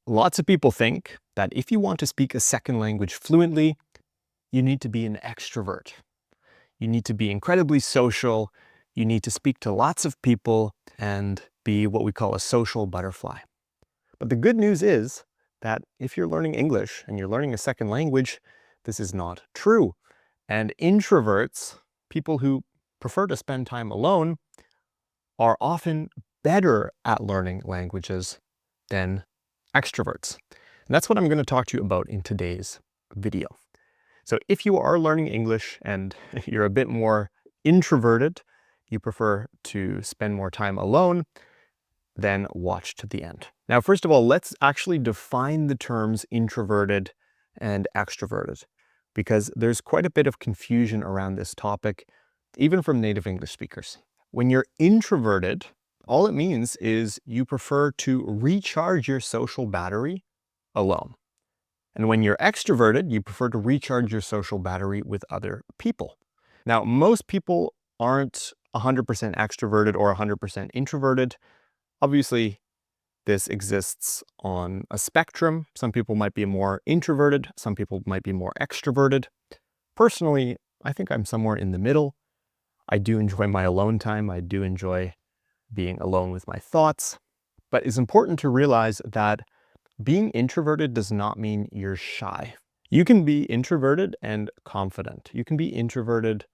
Lots of people think that if you want to speak a second language fluently, you need to be an extrovert. You need to be incredibly social. You need to speak to lots of people and be what we call a social butterfly. But the good news is that if you're learning English and you're learning a second language, this is not true. And introverts, people who prefer to spend time alone, are often better at learning languages than extroverts. And that's what I'm going to talk to you about in today's video. So if you are learning English and you're a bit more introverted, you prefer to spend more time alone, then watch to the end. Now, first of all, let's actually define the terms introverted and extroverted, because there's quite a bit of confusion around this topic, even from native English speakers. When you're introverted, all it means is you prefer to recharge your social battery alone. And when you're extroverted, you prefer to recharge your social battery with other people. Now, most people aren't 100% extroverted or 100% introverted. Obviously, this exists on a spectrum. Some people might be more introverted, some people might be more extroverted. Personally, I think I'm somewhere in the middle. I do enjoy my alone time. I do enjoy being alone with my thoughts. But it's important to realize that being introverted does not mean you're shy. You can be introverted and confident. You can be introverted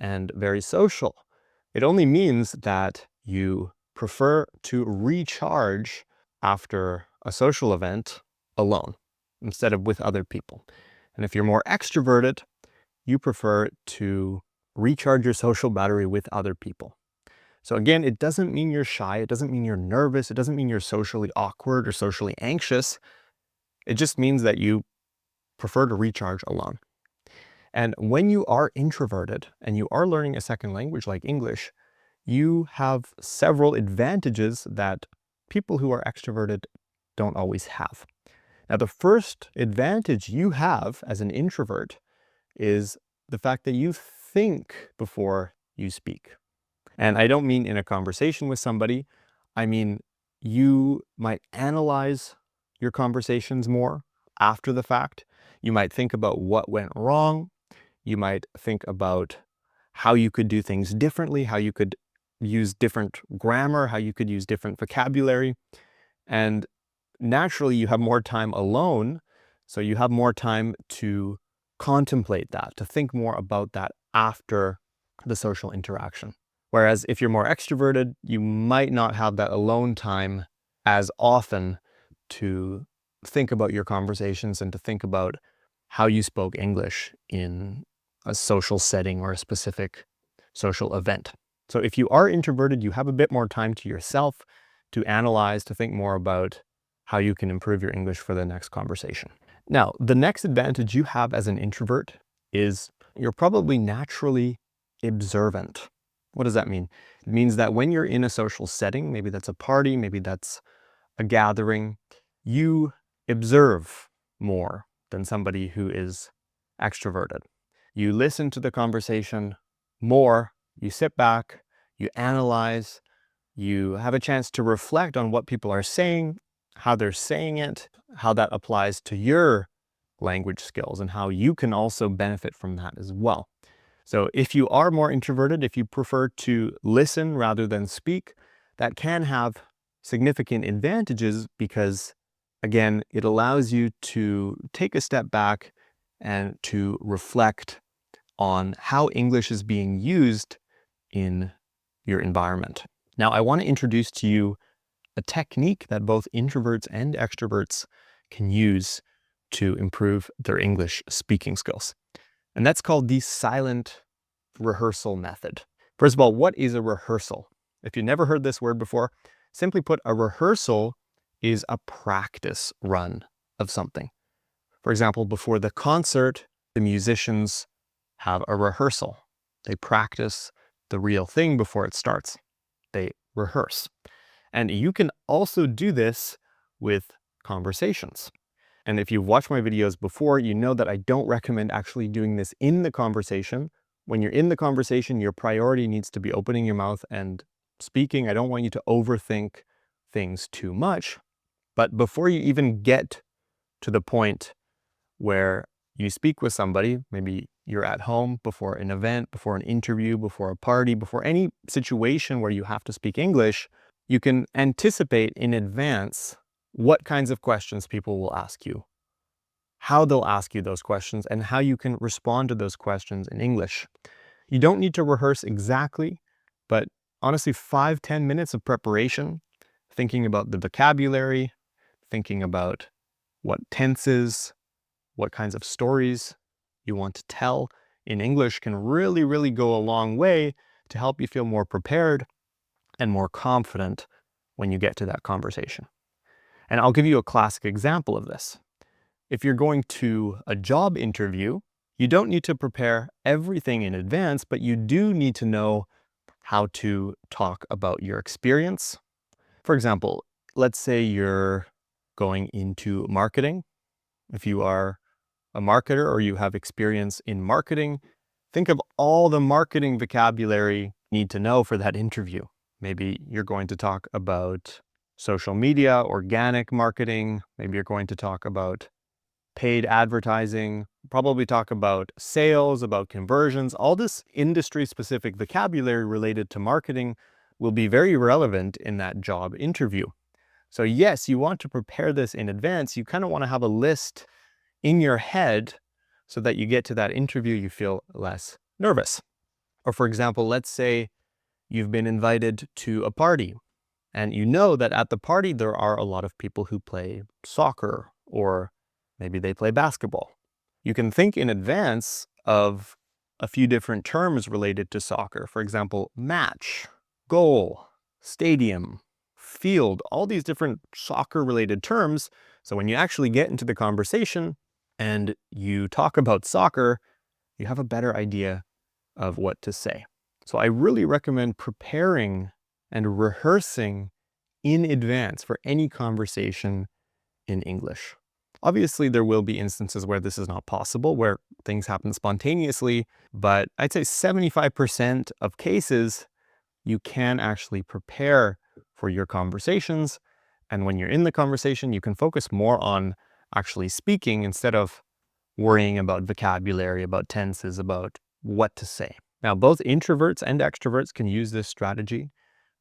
and very social. It only means that you prefer to recharge after a social event alone instead of with other people. And if you're more extroverted, you prefer to recharge your social battery with other people. So again, it doesn't mean you're shy. It doesn't mean you're nervous. It doesn't mean you're socially awkward or socially anxious. It just means that you prefer to recharge alone. And when you are introverted and you are learning a second language like English, you have several advantages that people who are extroverted don't always have. Now, the first advantage you have as an introvert is the fact that you think before you speak. And I don't mean in a conversation with somebody. I mean, you might analyze your conversations more after the fact. You might think about what went wrong. You might think about how you could do things differently, how you could use different grammar, how you could use different vocabulary. And naturally, you have more time alone, so you have more time to contemplate that, to think more about that after the social interaction. Whereas if you're more extroverted, you might not have that alone time as often to think about your conversations and to think about how you spoke English in a social setting or a specific social event. So if you are introverted, you have a bit more time to yourself to analyze, to think more about how you can improve your English for the next conversation. Now, the next advantage you have as an introvert is you're probably naturally observant. What does that mean? It means that when you're in a social setting, maybe that's a party, maybe that's a gathering, you observe more than somebody who is extroverted. You listen to the conversation more, you sit back, you analyze, you have a chance to reflect on what people are saying, how they're saying it, how that applies to your language skills, and how you can also benefit from that as well. So if you are more introverted, if you prefer to listen rather than speak, that can have significant advantages because, again, it allows you to take a step back and to reflect on how English is being used in your environment. Now, I want to introduce to you a technique that both introverts and extroverts can use to improve their English speaking skills. And that's called the silent rehearsal method. First of all, what is a rehearsal? If you've never heard this word before, simply put, a rehearsal is a practice run of something. For example, before the concert, the musicians have a rehearsal. They practice the real thing before it starts. They rehearse. And you can also do this with conversations. And if you've watched my videos before, you know that I don't recommend actually doing this in the conversation. When you're in the conversation, your priority needs to be opening your mouth and speaking. I don't want you to overthink things too much. But before you even get to the point where you speak with somebody, maybe you're at home before an event, before an interview, before a party, before any situation where you have to speak English, you can anticipate in advance what kinds of questions people will ask you, how they'll ask you those questions, and how you can respond to those questions in English. You don't need to rehearse exactly, but honestly, 5-10 minutes of preparation, thinking about the vocabulary, thinking about what tenses, what kinds of stories you want to tell in English can really, really go a long way to help you feel more prepared and more confident when you get to that conversation. And I'll give you a classic example of this. If you're going to a job interview, you don't need to prepare everything in advance, but you do need to know how to talk about your experience. For example, let's say you're going into marketing. If you are a marketer or you have experience in marketing, think of all the marketing vocabulary you need to know for that interview. Maybe you're going to talk about social media, organic marketing. Maybe you're going to talk about paid advertising, probably talk about sales, about conversions. All this industry-specific vocabulary related to marketing will be very relevant in that job interview. So yes, you want to prepare this in advance. You kind of want to have a list in your head so that you get to that interview, you feel less nervous. Or for example, let's say you've been invited to a party and you know that at the party there are a lot of people who play soccer or maybe they play basketball. You can think in advance of a few different terms related to soccer. For example, match, goal, stadium, field, all these different soccer related terms. So when you actually get into the conversation and you talk about soccer, you have a better idea of what to say. So I really recommend preparing and rehearsing in advance for any conversation in English. Obviously, there will be instances where this is not possible, where things happen spontaneously, but I'd say 75% of cases, you can actually prepare for your conversations. And when you're in the conversation, you can focus more on actually speaking instead of worrying about vocabulary, about tenses, about what to say. Now, both introverts and extroverts can use this strategy.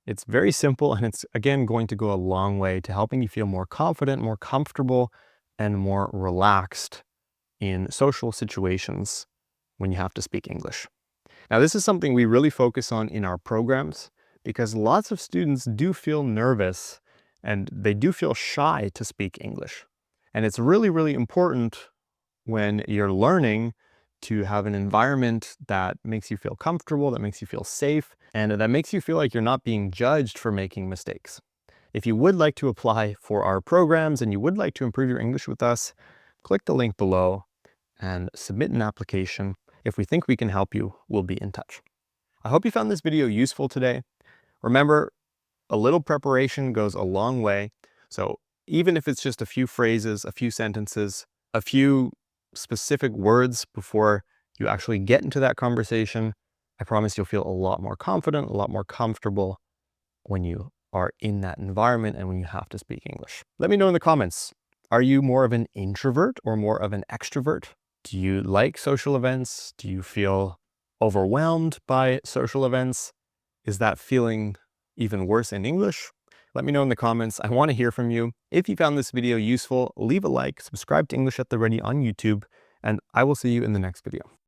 It's very simple, and it's, again, going to go a long way to helping you feel more confident, more comfortable, and more relaxed in social situations when you have to speak English. Now, this is something we really focus on in our programs because lots of students do feel nervous and they do feel shy to speak English. And it's really, really important when you're learning to have an environment that makes you feel comfortable, that makes you feel safe, and that makes you feel like you're not being judged for making mistakes. If you would like to apply for our programs and you would like to improve your English with us, click the link below and submit an application. If we think we can help you, we'll be in touch. I hope you found this video useful today. Remember, a little preparation goes a long way. So even if it's just a few phrases, a few sentences, a few specific words before you actually get into that conversation, I promise you'll feel a lot more confident, a lot more comfortable when you are in that environment and when you have to speak English. Let me know in the comments. Are you more of an introvert or more of an extrovert? Do you like social events? Do you feel overwhelmed by social events? Is that feeling even worse in English? Let me know in the comments. I want to hear from you. If you found this video useful, leave a like, subscribe to English at the Ready on YouTube, and I will see you in the next video.